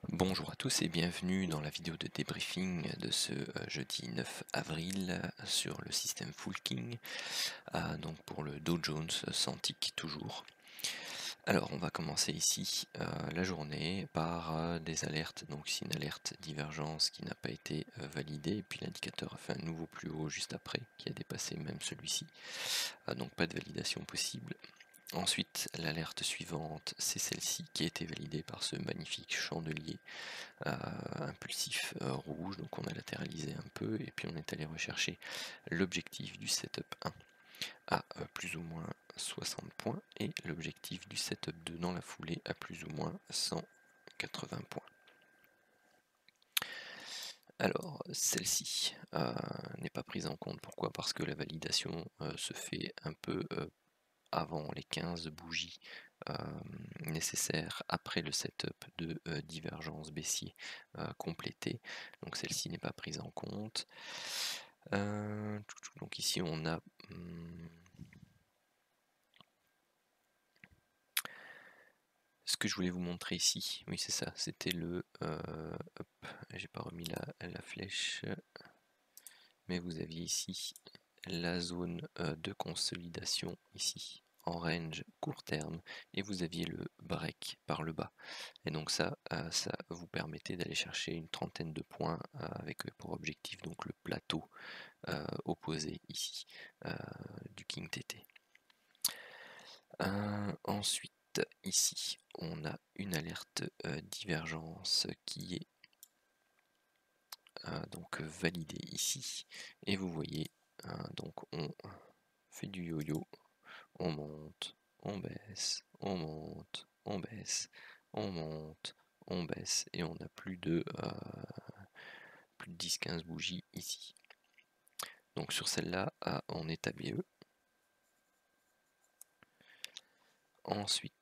Bonjour à tous et bienvenue dans la vidéo de débriefing de ce jeudi 9 avril sur le système Fullking, donc pour le Dow Jones sans tick toujours. Alors on va commencer ici la journée par des alertes, donc ici une alerte divergence qui n'a pas été validée, et puis l'indicateur a fait un nouveau plus haut juste après, qui a dépassé même celui-ci, donc pas de validation possible. Ensuite, l'alerte suivante, c'est celle-ci qui a été validée par ce magnifique chandelier impulsif rouge, donc on a latéralisé un peu et puis on est allé rechercher l'objectif du setup 1 à plus ou moins 60 points et l'objectif du setup 2 dans la foulée à plus ou moins 180 points. Alors celle-ci n'est pas prise en compte, pourquoi? Parce que la validation se fait un peu avant les 15 bougies nécessaires après le setup de divergence baissier complété. Donc celle-ci n'est pas prise en compte. Donc ici on a ce que je voulais vous montrer ici. Oui c'est ça, c'était le hop, j'ai pas remis la flèche, mais vous aviez ici la zone de consolidation ici en range court terme et vous aviez le break par le bas, et donc ça vous permettait d'aller chercher une trentaine de points avec pour objectif donc le plateau opposé ici du King TT. Ensuite ici on a une alerte divergence qui est donc validée ici, et vous voyez donc on fait du yo-yo, on monte, on baisse, on monte, on baisse, on monte, on baisse, et on a plus de 10-15 bougies ici. Donc sur celle-là, on est à BE. Ensuite,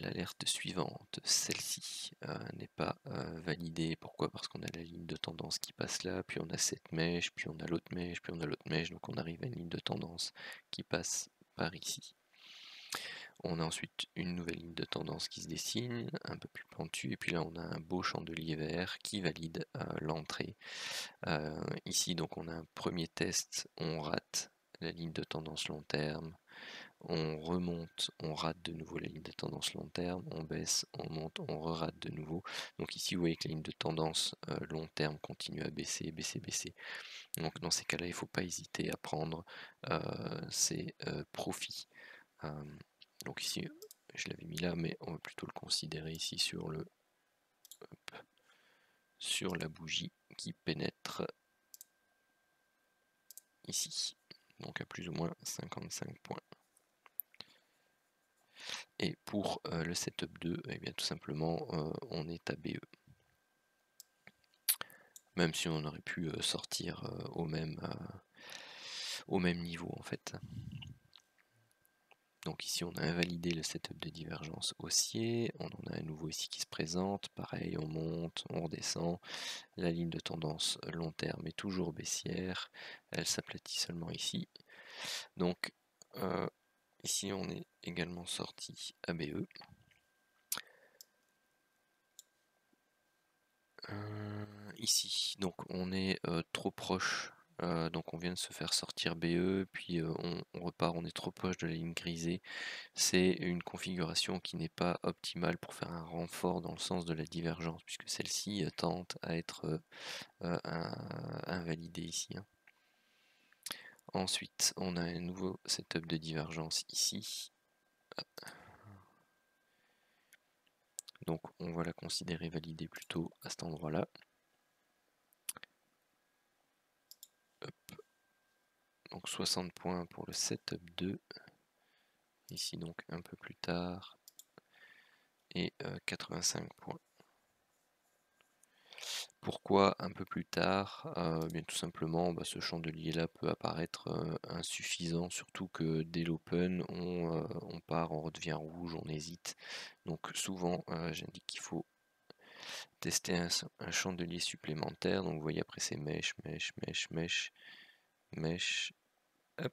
l'alerte suivante, celle-ci n'est pas validée. Pourquoi? Parce qu'on a la ligne de tendance qui passe là, puis on a cette mèche, puis on a l'autre mèche, puis on a l'autre mèche, donc on arrive à une ligne de tendance qui passe par ici. On a ensuite une nouvelle ligne de tendance qui se dessine, un peu plus pentue, et puis là on a un beau chandelier vert qui valide l'entrée. Ici donc on a un premier test, on rate la ligne de tendance long terme, on remonte, on rate de nouveau la ligne de tendance long terme, on baisse, on monte, on re-rate de nouveau. Donc ici vous voyez que la ligne de tendance long terme continue à baisser, baisser, baisser. Donc dans ces cas-là, il ne faut pas hésiter à prendre ces profits. Donc ici, je l'avais mis là, mais on va plutôt le considérer ici sur le sur la bougie qui pénètre ici, donc à plus ou moins 55 points. Et pour le setup 2, eh bien tout simplement on est à BE. Même si on aurait pu sortir au même niveau en fait. Donc ici on a invalidé le setup de divergence haussier, on en a un nouveau ici qui se présente, pareil on monte, on redescend, la ligne de tendance long terme est toujours baissière, elle s'aplatit seulement ici. Donc ici on est également sorti à BE. Ici donc on est trop proche. Donc on vient de se faire sortir BE, puis on repart, on est trop proche de la ligne grisée. C'est une configuration qui n'est pas optimale pour faire un renfort dans le sens de la divergence, puisque celle-ci tente à être invalidée ici. Hein. Ensuite, on a un nouveau setup de divergence ici. Donc on va la considérer validée plutôt à cet endroit-là. Donc 60 points pour le setup 2. Ici donc un peu plus tard. Et 85 points. Pourquoi un peu plus tard? Bien tout simplement, ce chandelier là peut apparaître insuffisant, surtout que dès l'open on part, on redevient rouge, on hésite. Donc souvent j'indique qu'il faut tester un chandelier supplémentaire. Donc vous voyez après c'est mèche, mèche, mèche, mèche, mèche, hop.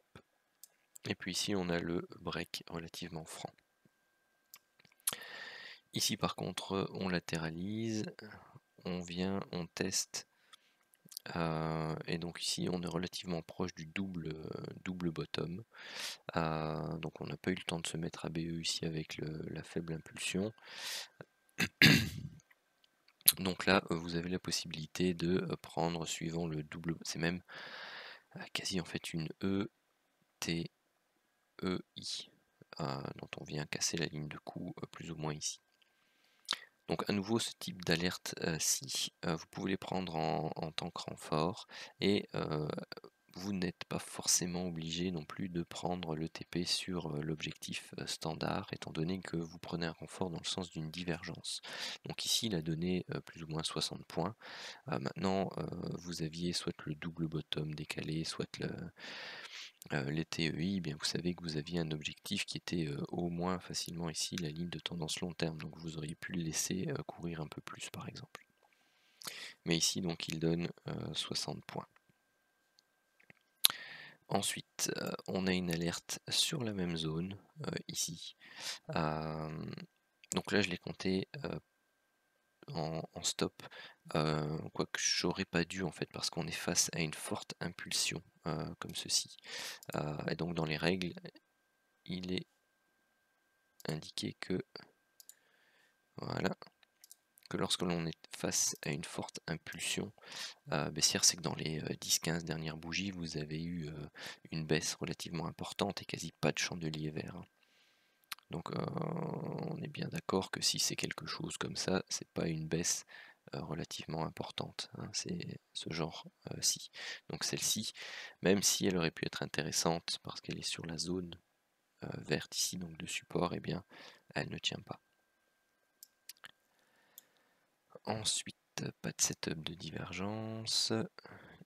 Et puis ici on a le break relativement franc. Ici par contre on latéralise, on vient, on teste, et donc ici on est relativement proche du double bottom. Donc on n'a pas eu le temps de se mettre à BE ici avec la faible impulsion. Donc là vous avez la possibilité de prendre suivant le double, c'est même quasi en fait une E, T, E, I, dont on vient casser la ligne de coup plus ou moins ici. Donc à nouveau ce type d'alerte ci, vous pouvez les prendre en tant que renfort, et vous n'êtes pas forcément obligé non plus de prendre le TP sur l'objectif standard, étant donné que vous prenez un renfort dans le sens d'une divergence. Donc ici il a donné plus ou moins 60 points. Maintenant vous aviez soit le double bottom décalé, soit les TEI, bien vous savez que vous aviez un objectif qui était au moins facilement ici la ligne de tendance long terme, donc vous auriez pu le laisser courir un peu plus par exemple. Mais ici donc il donne 60 points. Ensuite on a une alerte sur la même zone ici. Donc là je l'ai compté en stop, quoique j'aurais pas dû en fait, parce qu'on est face à une forte impulsion comme ceci. Et donc dans les règles il est indiqué que voilà, que lorsque l'on est face à une forte impulsion baissière, c'est que dans les 10-15 dernières bougies vous avez eu une baisse relativement importante et quasi pas de chandelier vert. Donc on est bien d'accord que si c'est quelque chose comme ça, c'est pas une baisse relativement importante, hein, c'est ce genre-ci. Donc celle-ci, même si elle aurait pu être intéressante parce qu'elle est sur la zone verte ici, donc de support, eh bien elle ne tient pas. Ensuite, pas de setup de divergence.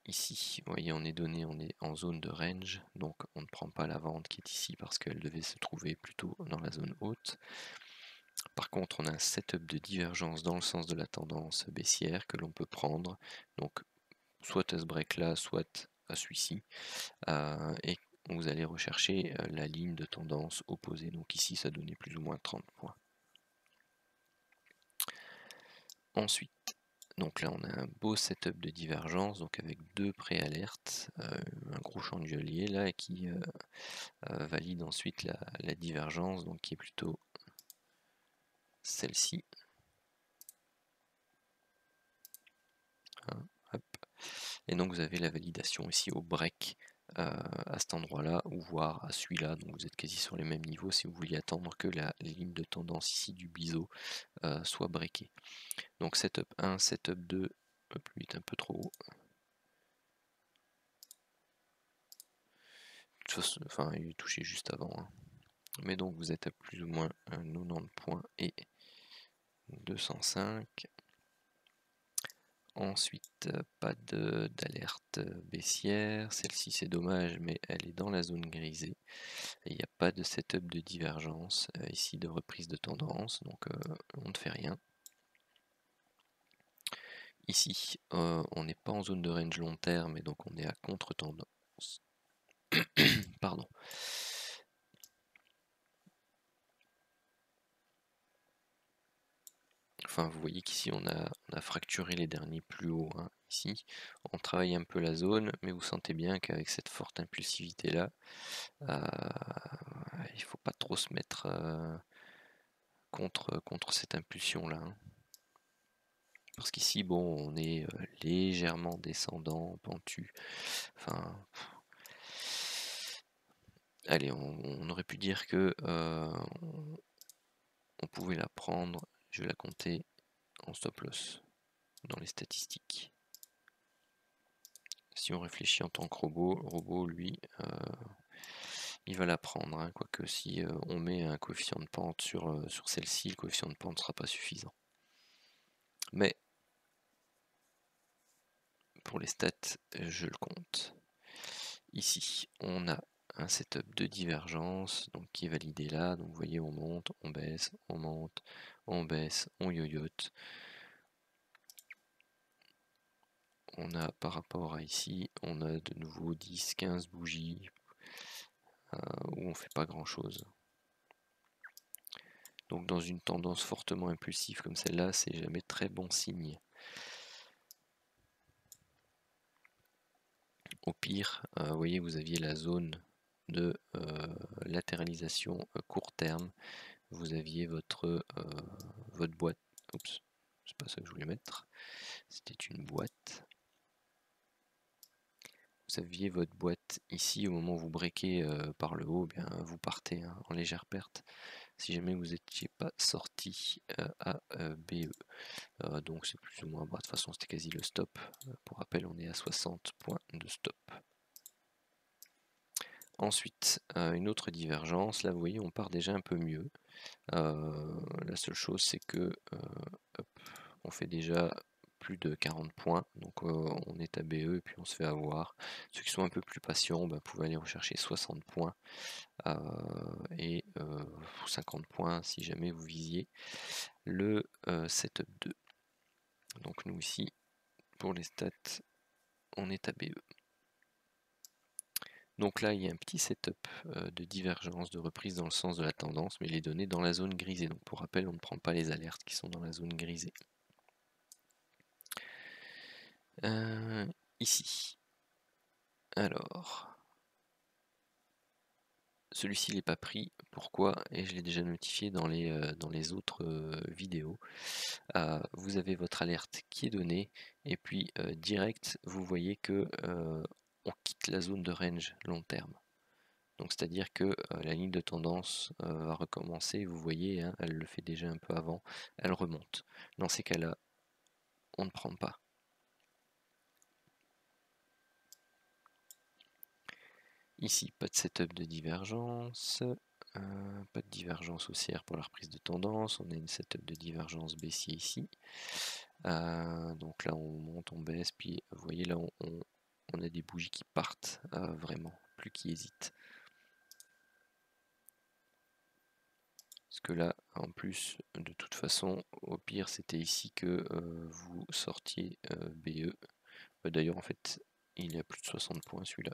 Ici, vous voyez, on est donné, on est en zone de range, donc on ne prend pas la vente qui est ici parce qu'elle devait se trouver plutôt dans la zone haute. Par contre, on a un setup de divergence dans le sens de la tendance baissière que l'on peut prendre, donc soit à ce break là, soit à celui-ci, et vous allez rechercher la ligne de tendance opposée. Donc ici, ça donnait plus ou moins 30 points. Ensuite, donc là on a un beau setup de divergence, donc avec deux préalertes, un gros chandelier là qui valide ensuite la divergence, donc qui est plutôt celle-ci. Hein, hop. Et donc vous avez la validation ici au break à cet endroit-là, ou voire à celui-là, donc vous êtes quasi sur les mêmes niveaux si vous vouliez attendre que la ligne de tendance ici du biseau soit breakée. Donc setup 1, setup 2, hop, lui est un peu trop haut. Enfin, il est touché juste avant. Hein. Mais donc vous êtes à plus ou moins 90 points et 205. Ensuite, pas d'alerte baissière. Celle-ci, c'est dommage, mais elle est dans la zone grisée. Il n'y a pas de setup de divergence ici, de reprise de tendance, donc on ne fait rien. Ici, on n'est pas en zone de range long terme, et donc on est à contre-tendance. Pardon. Enfin, vous voyez qu'ici on a fracturé les derniers plus hauts. Hein. Ici, on travaille un peu la zone, mais vous sentez bien qu'avec cette forte impulsivité là, il ne faut pas trop se mettre contre cette impulsion là. Hein. Parce qu'ici, bon, on est légèrement descendant, pentu. Enfin, allez, on aurait pu dire que on pouvait la prendre. Je vais la compter en stop loss dans les statistiques. Si on réfléchit en tant que robot lui, il va la prendre. Hein, quoique si on met un coefficient de pente sur celle-ci, le coefficient de pente ne sera pas suffisant. Mais pour les stats, je le compte. Ici, on a un setup de divergence donc qui est validé là. Donc vous voyez, on monte, on baisse, on monte, on baisse, on yoyote. On a par rapport à ici, on a de nouveau 10-15 bougies où on fait pas grand chose. Donc dans une tendance fortement impulsive comme celle-là, c'est jamais très bon signe. Au pire, vous voyez, vous aviez la zone de latéralisation court terme. Vous aviez votre boîte. Oups, c'est pas ça que je voulais mettre. C'était une boîte. Vous aviez votre boîte ici, au moment où vous breakez par le haut, bien, vous partez en légère perte. Si jamais vous n'étiez pas sorti à BE. Donc c'est plus ou moins, de toute façon c'était quasi le stop. Pour rappel, on est à 60 points de stop. Ensuite, une autre divergence, là vous voyez on part déjà un peu mieux. La seule chose c'est que on fait déjà plus de 40 points, donc on est à BE et puis on se fait avoir. Ceux qui sont un peu plus patients pouvaient aller rechercher 60 points et 50 points si jamais vous visiez le setup 2. Donc nous ici, pour les stats, on est à BE. Donc là, il y a un petit setup de divergence, de reprise dans le sens de la tendance, mais il est donné dans la zone grisée. Donc pour rappel, on ne prend pas les alertes qui sont dans la zone grisée. Ici. Alors, celui-ci n'est pas pris. Pourquoi? Et je l'ai déjà notifié dans les autres vidéos. Vous avez votre alerte qui est donnée, et puis direct, vous voyez que on quitte la zone de range long terme. Donc c'est-à-dire que la ligne de tendance va recommencer, vous voyez, hein, elle le fait déjà un peu avant, elle remonte. Dans ces cas-là, on ne prend pas. Ici, pas de setup de divergence, pas de divergence haussière pour la reprise de tendance, on a une setup de divergence baissier ici. Donc là on monte, on baisse, puis vous voyez là on a des bougies qui partent vraiment, plus qui hésitent. Parce que là, en plus, de toute façon, au pire, c'était ici que vous sortiez BE. D'ailleurs, en fait, il y a plus de 60 points celui-là.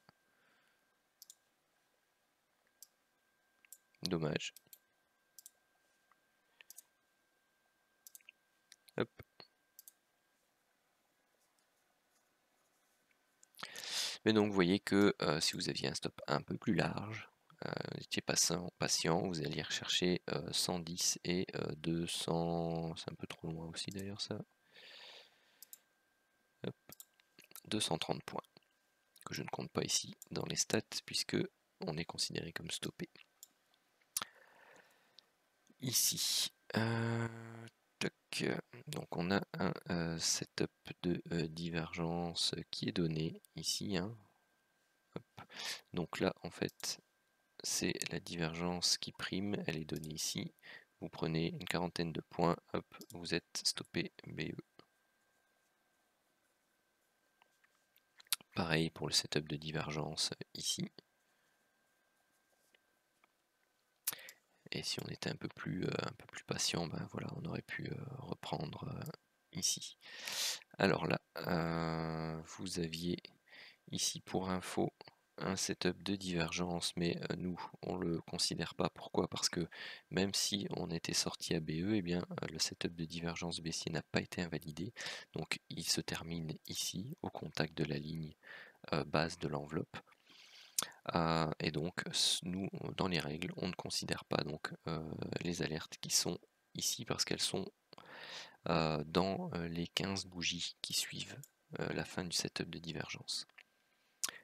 Dommage. Hop. Mais donc, vous voyez que si vous aviez un stop un peu plus large, vous étiez patient, vous alliez rechercher 110 et 200, c'est un peu trop loin aussi d'ailleurs ça. Hop. 230 points, que je ne compte pas ici dans les stats, puisque on est considéré comme stoppé. Ici, donc on a un setup de divergence qui est donné ici. Hein. Donc là, en fait, c'est la divergence qui prime, elle est donnée ici. Vous prenez une quarantaine de points, hop, vous êtes stoppé BE. Pareil pour le setup de divergence ici. Et si on était un peu plus patient, voilà, on aurait pu reprendre ici. Alors là, vous aviez ici pour info un setup de divergence, mais nous, on le considère pas. Pourquoi? Parce que même si on était sorti à BE, eh bien, le setup de divergence baissier n'a pas été invalidé. Donc il se termine ici, au contact de la ligne base de l'enveloppe. Et donc, nous, dans les règles, on ne considère pas donc les alertes qui sont ici parce qu'elles sont dans les 15 bougies qui suivent la fin du setup de divergence.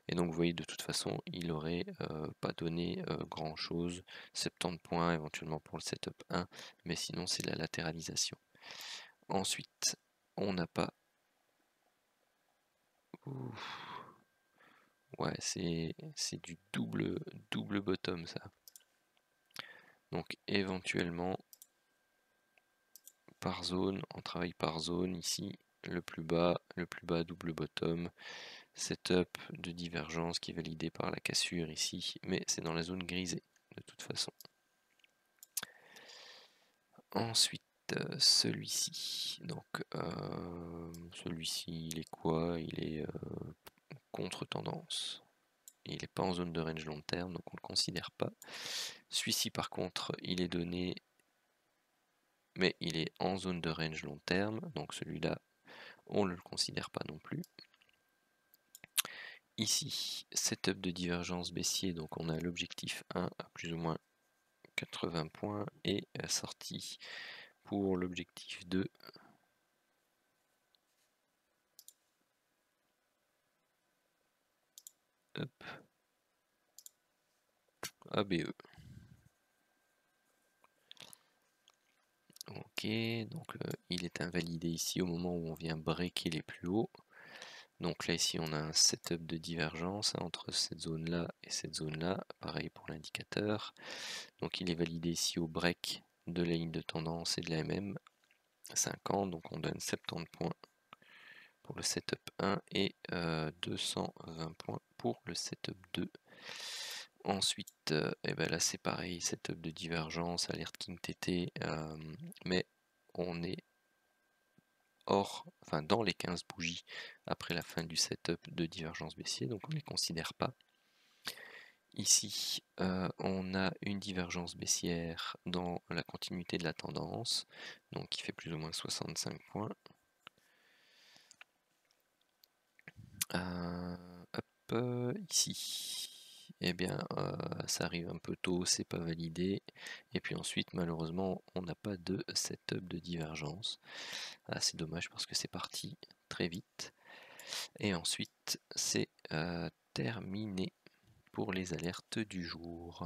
Et donc vous voyez, de toute façon, il n'aurait pas donné grand chose, 70 points éventuellement pour le setup 1, mais sinon c'est la latéralisation. Ensuite, on n'a pas... Ouf. Ouais, c'est du double bottom ça. Donc éventuellement, par zone, on travaille par zone ici, le plus bas double bottom, setup de divergence qui est validé par la cassure ici, mais c'est dans la zone grisée de toute façon. Ensuite, celui-ci, donc celui-ci il est quoi? Il est contre-tendance. Il n'est pas en zone de range long terme, donc on ne le considère pas. Celui-ci par contre, il est donné mais il est en zone de range long terme, donc celui-là, on ne le considère pas non plus. Ici, setup de divergence baissier, donc on a l'objectif 1 à plus ou moins 80 points et sortie pour l'objectif 2 hop, ABE. Ok, donc il est invalidé ici au moment où on vient breaker les plus hauts. Donc là ici on a un setup de divergence entre cette zone là et cette zone là, pareil pour l'indicateur. Donc il est validé ici au break de la ligne de tendance et de la MM 50, donc on donne 70 points pour le setup 1 et 220 points pour le setup 2. Ensuite, et ben là c'est pareil, setup de divergence, alerte King TT, mais on est enfin dans les 15 bougies après la fin du setup de divergence baissier, donc on ne les considère pas. Ici, on a une divergence baissière dans la continuité de la tendance, donc qui fait plus ou moins 65 points. Ici, eh bien, ça arrive un peu tôt, c'est pas validé. Et puis ensuite, malheureusement, on n'a pas de setup de divergence. C'est dommage parce que c'est parti très vite. Et ensuite, c'est terminé pour les alertes du jour.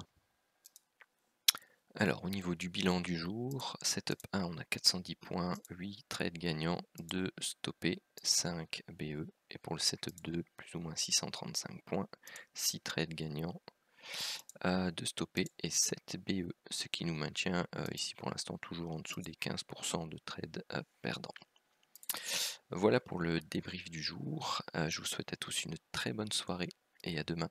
Alors, au niveau du bilan du jour, setup 1, on a 410 points, 8 trades gagnants, 2 stoppés, 5 BE. Et pour le setup 2, plus ou moins 635 points, 6 trades gagnants, 2 stoppés et 7 BE. Ce qui nous maintient ici pour l'instant toujours en dessous des 15% de trades perdants. Voilà pour le débrief du jour. Je vous souhaite à tous une très bonne soirée et à demain.